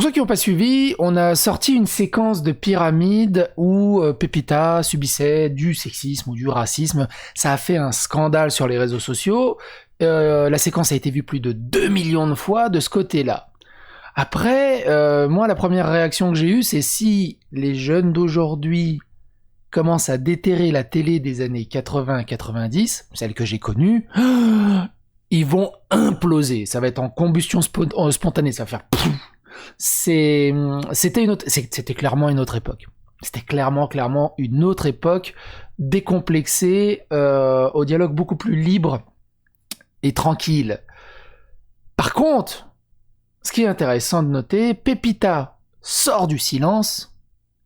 Pour ceux qui n'ont pas suivi, on a sorti une séquence de Pyramide où Pépita subissait du sexisme ou du racisme. Ça a fait un scandale sur les réseaux sociaux. La séquence a été vue plus de 2 millions de fois de ce côté-là. Après, moi, la première réaction que j'ai eue, c'est si les jeunes d'aujourd'hui commencent à déterrer la télé des années 80-90, celle que j'ai connue, ils vont imploser. Ça va être en combustion spontanée, ça va faire... C'était clairement une autre époque. C'était clairement une autre époque, décomplexée, au dialogue beaucoup plus libre et tranquille. Par contre, ce qui est intéressant de noter, Pépita sort du silence,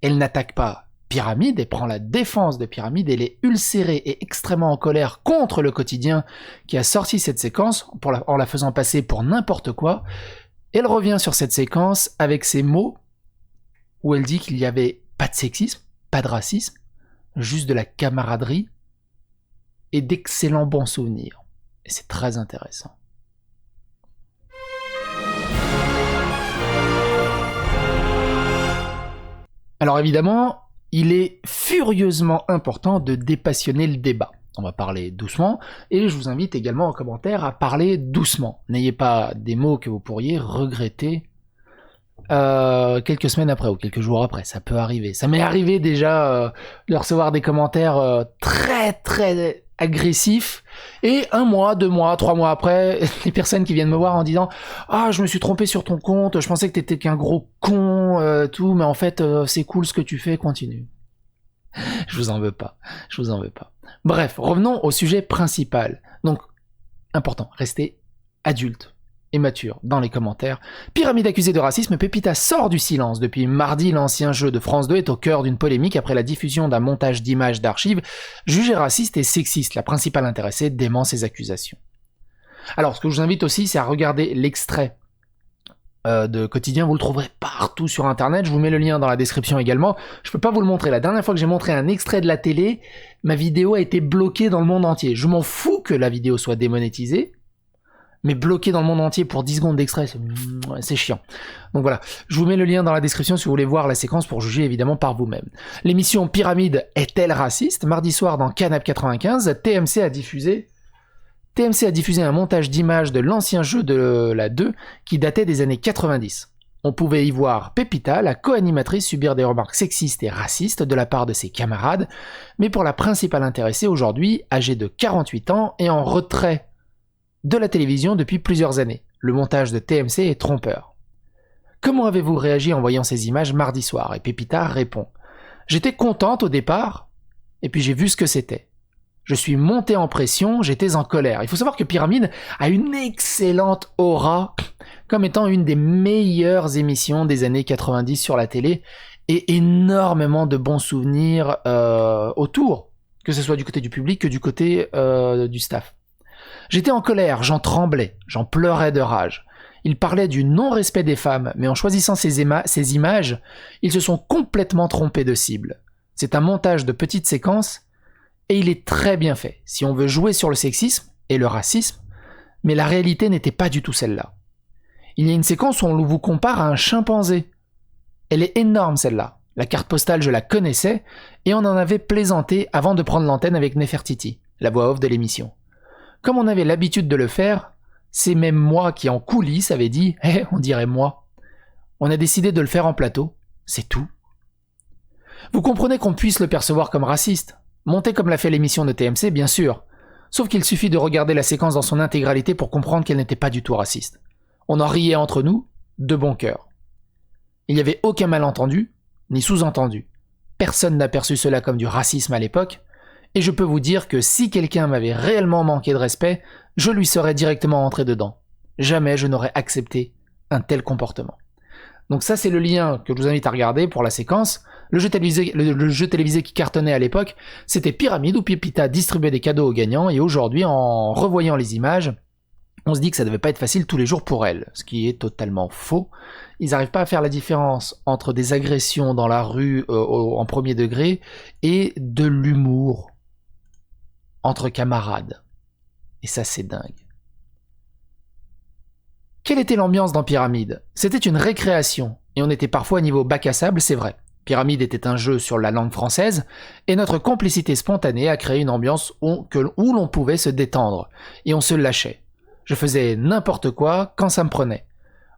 elle n'attaque pas Pyramide, elle prend la défense de Pyramide, elle est ulcérée et extrêmement en colère contre le quotidien qui a sorti cette séquence en la faisant passer pour n'importe quoi. Elle revient sur cette séquence avec ces mots où elle dit qu'il n'y avait pas de sexisme, pas de racisme, juste de la camaraderie et d'excellents bons souvenirs. Et c'est très intéressant. Alors évidemment, il est furieusement important de dépassionner le débat. On va parler doucement, et je vous invite également en commentaire à parler doucement. N'ayez pas des mots que vous pourriez regretter quelques semaines après ou quelques jours après, ça peut arriver. Ça m'est arrivé déjà de recevoir des commentaires très très agressifs, et 1 mois, 2 mois, 3 mois après, les personnes qui viennent me voir en disant « Ah, je me suis trompé sur ton compte, je pensais que t'étais qu'un gros con, tout, mais en fait, c'est cool ce que tu fais, continue. » Je vous en veux pas. Bref, revenons au sujet principal. Donc, important, restez adulte et mature dans les commentaires. Pyramide accusée de racisme, Pépita sort du silence. Depuis mardi, l'ancien jeu de France 2 est au cœur d'une polémique après la diffusion d'un montage d'images d'archives jugé raciste et sexiste. La principale intéressée dément ces accusations. Alors, ce que je vous invite aussi, c'est à regarder l'extrait de Quotidien, vous le trouverez partout sur internet, je vous mets le lien dans la description également. Je peux pas vous le montrer, la dernière fois que j'ai montré un extrait de la télé, ma vidéo a été bloquée dans le monde entier. Je m'en fous que la vidéo soit démonétisée, mais bloquée dans le monde entier pour 10 secondes d'extrait, c'est chiant. Donc voilà, je vous mets le lien dans la description si vous voulez voir la séquence pour juger évidemment par vous-même. L'émission Pyramide est-elle raciste ? Mardi soir dans Canap 95, TMC a diffusé un montage d'images de l'ancien jeu de la 2 qui datait des années 90. On pouvait y voir Pépita, la co-animatrice, subir des remarques sexistes et racistes de la part de ses camarades, mais pour la principale intéressée aujourd'hui, âgée de 48 ans et en retrait de la télévision depuis plusieurs années. Le montage de TMC est trompeur. Comment avez-vous réagi en voyant ces images mardi soir ? Et Pépita répond : J'étais contente au départ, et puis j'ai vu ce que c'était. Je suis montée en pression, j'étais en colère. Il faut savoir que Pyramide a une excellente aura comme étant une des meilleures émissions des années 90 sur la télé et énormément de bons souvenirs autour, que ce soit du côté du public que du côté du staff. J'étais en colère, j'en tremblais, j'en pleurais de rage. Ils parlaient du non-respect des femmes, mais en choisissant ces images, ils se sont complètement trompés de cible. C'est un montage de petites séquences et il est très bien fait, si on veut jouer sur le sexisme et le racisme, mais la réalité n'était pas du tout celle-là. Il y a une séquence où on vous compare à un chimpanzé. Elle est énorme celle-là. La carte postale, je la connaissais, et on en avait plaisanté avant de prendre l'antenne avec Nefertiti, la voix off de l'émission. Comme on avait l'habitude de le faire, c'est même moi qui en coulisses avait dit « on dirait moi ». On a décidé de le faire en plateau, c'est tout. Vous comprenez qu'on puisse le percevoir comme raciste. Monté comme l'a fait l'émission de TMC, bien sûr. Sauf qu'il suffit de regarder la séquence dans son intégralité pour comprendre qu'elle n'était pas du tout raciste. On en riait entre nous, de bon cœur. Il n'y avait aucun malentendu, ni sous-entendu. Personne n'a perçu cela comme du racisme à l'époque, et je peux vous dire que si quelqu'un m'avait réellement manqué de respect, je lui serais directement entré dedans. Jamais je n'aurais accepté un tel comportement. Donc ça, c'est le lien que je vous invite à regarder pour la séquence. Le jeu télévisé qui cartonnait à l'époque, c'était Pyramide où Pépita distribuait des cadeaux aux gagnants, et aujourd'hui, en revoyant les images, on se dit que ça devait pas être facile tous les jours pour elle, ce qui est totalement faux. Ils n'arrivent pas à faire la différence entre des agressions dans la rue en premier degré et de l'humour entre camarades. Et ça, c'est dingue. Quelle était l'ambiance dans Pyramide ? C'était une récréation. et on était parfois à niveau bac à sable, c'est vrai. Pyramide était un jeu sur la langue française, et notre complicité spontanée a créé une ambiance où l'on pouvait se détendre, et on se lâchait. Je faisais n'importe quoi quand ça me prenait.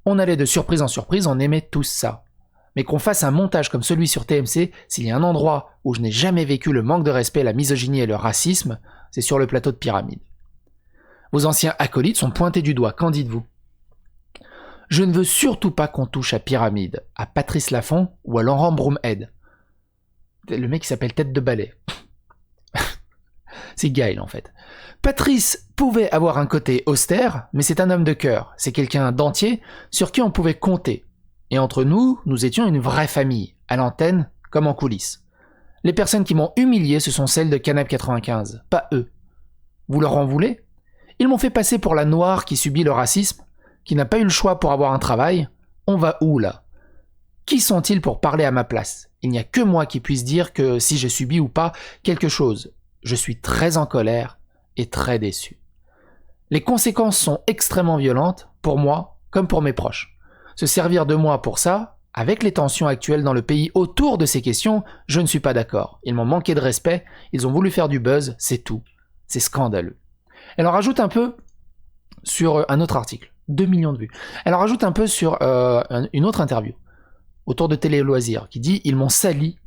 On allait de surprise en surprise, on aimait tous ça. Mais qu'on fasse un montage comme celui sur TMC, s'il y a un endroit où je n'ai jamais vécu le manque de respect, la misogynie et le racisme, c'est sur le plateau de Pyramide. Vos anciens acolytes sont pointés du doigt, qu'en dites-vous ? Je ne veux surtout pas qu'on touche à Pyramide, à Patrice Laffont ou à Laurent Broomhead. Le mec qui s'appelle Tête de Balai. C'est Gaël en fait. Patrice pouvait avoir un côté austère, mais c'est un homme de cœur. C'est quelqu'un d'entier sur qui on pouvait compter. Et entre nous, nous étions une vraie famille, à l'antenne comme en coulisses. Les personnes qui m'ont humilié, ce sont celles de Canap 95, pas eux. Vous leur en voulez ? Ils m'ont fait passer pour la noire qui subit le racisme, qui n'a pas eu le choix pour avoir un travail. On va où là ? Qui sont-ils pour parler à ma place ? Il n'y a que moi qui puisse dire que si j'ai subi ou pas quelque chose. Je suis très en colère et très déçu. Les conséquences sont extrêmement violentes, pour moi comme pour mes proches. Se servir de moi pour ça, avec les tensions actuelles dans le pays autour de ces questions, je ne suis pas d'accord. Ils m'ont manqué de respect, ils ont voulu faire du buzz, c'est tout. C'est scandaleux. Elle en rajoute un peu sur un autre article. 2 millions de vues. Elle en rajoute un peu sur une autre interview autour de Télé Loisirs qui dit « Ils m'ont sali ».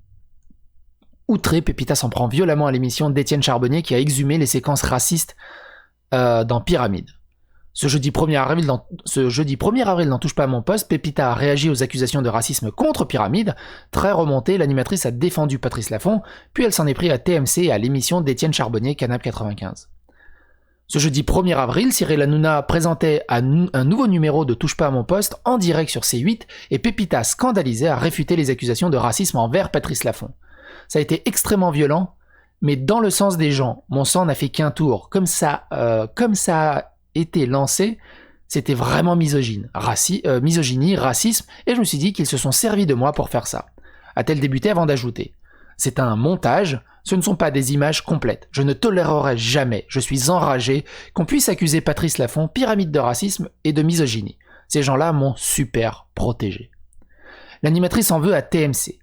Outré, Pépita s'en prend violemment à l'émission d'Étienne Charbonnier qui a exhumé les séquences racistes dans Pyramide. Ce jeudi 1er avril n'en touche pas à mon poste, Pépita a réagi aux accusations de racisme contre Pyramide. Très remontée, l'animatrice a défendu Patrice Laffont, puis elle s'en est pris à TMC et à l'émission d'Étienne Charbonnier, Canap 95. Ce jeudi 1er avril, Cyril Hanouna présentait un nouveau numéro de Touche pas à mon poste en direct sur C8 et Pépita, scandalisée, a réfuté les accusations de racisme envers Patrice Laffont. Ça a été extrêmement violent, mais dans le sens des gens. Mon sang n'a fait qu'un tour. Comme ça a été lancé, c'était vraiment misogynie, racisme, et je me suis dit qu'ils se sont servis de moi pour faire ça. A-t-elle débuté avant d'ajouter ? C'est un montage, ce ne sont pas des images complètes. Je ne tolérerai jamais, je suis enragé, qu'on puisse accuser Patrice Laffont, pyramide de racisme et de misogynie. Ces gens-là m'ont super protégé. L'animatrice en veut à TMC.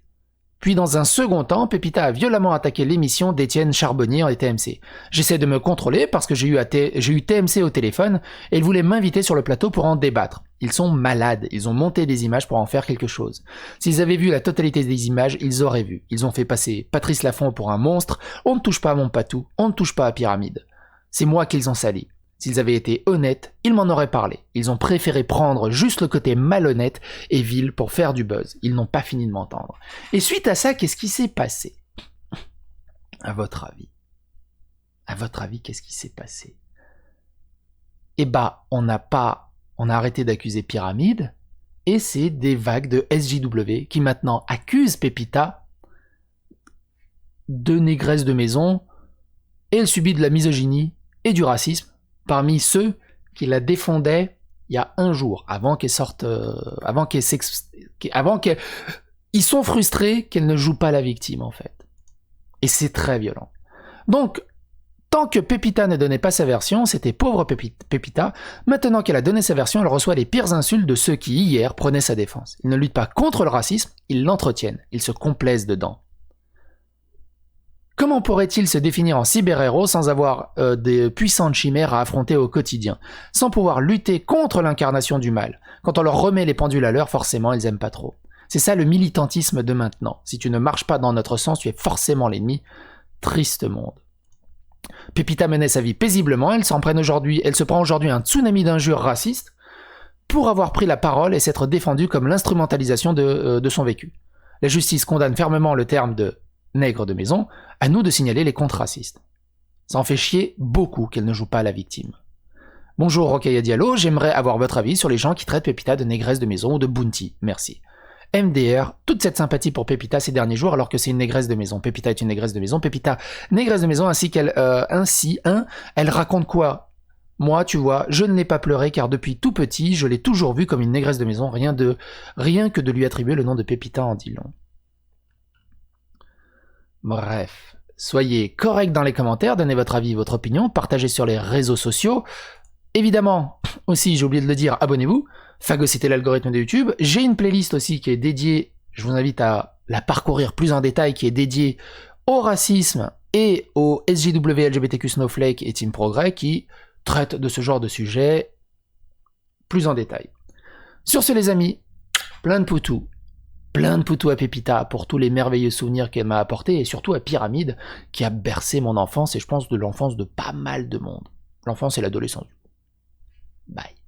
Puis dans un second temps, Pépita a violemment attaqué l'émission d'Étienne Charbonnier et TMC. J'essaie de me contrôler parce que j'ai eu TMC au téléphone et ils voulaient m'inviter sur le plateau pour en débattre. Ils sont malades, ils ont monté des images pour en faire quelque chose. S'ils avaient vu la totalité des images, ils auraient vu. Ils ont fait passer Patrice Laffont pour un monstre, on ne touche pas à mon patou, on ne touche pas à Pyramide. C'est moi qu'ils ont sali. S'ils avaient été honnêtes, ils m'en auraient parlé. Ils ont préféré prendre juste le côté malhonnête et vil pour faire du buzz. Ils n'ont pas fini de m'entendre. Et suite à ça, qu'est-ce qui s'est passé ? À votre avis, qu'est-ce qui s'est passé ? Eh bah, on a arrêté d'accuser Pyramide, et c'est des vagues de SJW qui maintenant accusent Pépita de négresse de maison, et elle subit de la misogynie et du racisme, parmi ceux qui la défendaient il y a un jour, avant qu'elle sorte, ils sont frustrés qu'elle ne joue pas la victime, en fait. Et c'est très violent. Donc, tant que Pépita ne donnait pas sa version, c'était pauvre Pépita. Maintenant qu'elle a donné sa version, elle reçoit les pires insultes de ceux qui, hier, prenaient sa défense. Ils ne luttent pas contre le racisme, ils l'entretiennent. Ils se complaisent dedans. Comment pourrait-il se définir en cyber-héros sans avoir des puissantes chimères à affronter au quotidien, sans pouvoir lutter contre l'incarnation du mal ? Quand on leur remet les pendules à l'heure, forcément, ils aiment pas trop. C'est ça le militantisme de maintenant. Si tu ne marches pas dans notre sens, tu es forcément l'ennemi. Triste monde. Pépita menait sa vie paisiblement, elle se prend aujourd'hui un tsunami d'injures racistes pour avoir pris la parole et s'être défendue comme l'instrumentalisation de son vécu. La justice condamne fermement le terme de nègre de maison, à nous de signaler les comptes racistes. Ça en fait chier beaucoup qu'elle ne joue pas la victime. Bonjour Rokhaya Diallo, j'aimerais avoir votre avis sur les gens qui traitent Pépita de négresse de maison ou de bounty. Merci. MDR, toute cette sympathie pour Pépita ces derniers jours alors que c'est une négresse de maison. Pépita est une négresse de maison. Pépita, négresse de maison, elle raconte quoi ? Moi, tu vois, je ne l'ai pas pleuré car depuis tout petit, je l'ai toujours vue comme une négresse de maison, rien que de lui attribuer le nom de Pépita en dit long. Bref, soyez corrects dans les commentaires, donnez votre avis, votre opinion, partagez sur les réseaux sociaux. Évidemment, aussi, j'ai oublié de le dire, abonnez-vous. phagocyter l'algorithme de YouTube. J'ai une playlist aussi qui est dédiée, je vous invite à la parcourir plus en détail, qui est dédiée au racisme et au SJW, LGBTQ Snowflake et Team Progrès, qui traitent de ce genre de sujet plus en détail. Sur ce les amis, plein de poutous à Pépita pour tous les merveilleux souvenirs qu'elle m'a apportés, et surtout à Pyramide, qui a bercé mon enfance, et je pense de l'enfance de pas mal de monde. L'enfance et l'adolescence. Bye.